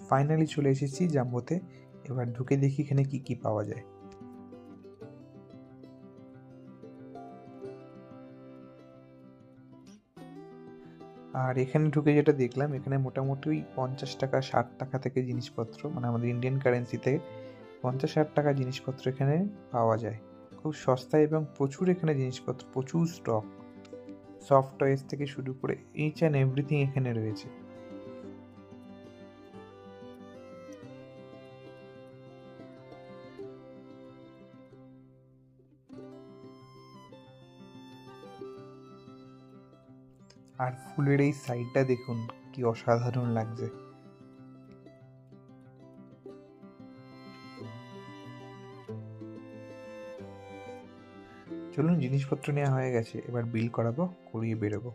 Finally চলে এসেছি জাম্বোতে। এবার ঢুকে দেখি এখানে কি কি পাওয়া যায়। আর এখানে ঢুকে যেটা দেখলাম, এখানে মোটামুটি 50 টাকা 60 টাকা থেকে জিনিসপত্র, মানে আমাদের ইন্ডিয়ান কারেন্সিতে 50-60 টাকা জিনিসপত্র এখানে পাওয়া যায়। খুব সস্তায় এবং প্রচুর এখানে জিনিসপত্র, প্রচুর স্টক, সফট টয়েস থেকে শুরু করে ইচ অ্যান্ড এভরিথিং এখানে রয়েছে। আর ফুলের এই সাইডটা দেখুন, কি অসাধারণ লাগছে। চলুন, জিনিসপত্র নেওয়া হয়ে গেছে, এবার বিল করাবো, করিয়ে বেরোবো।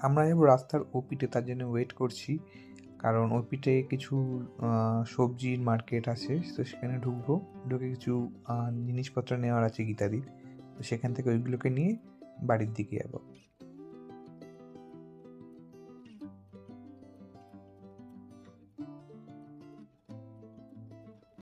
আমরা যাবো রাস্তার ওপিটে, তার জন্য ওয়েট করছি, কারণ ওপিটে কিছু সবজির মার্কেট আছে, তো সেখানে ঢুকবো, ঢুকে কিছু জিনিসপত্র নেওয়ার আছে গীতাদির, তো সেখান থেকে ওইগুলোকে নিয়ে বাড়ির দিকে যাবো।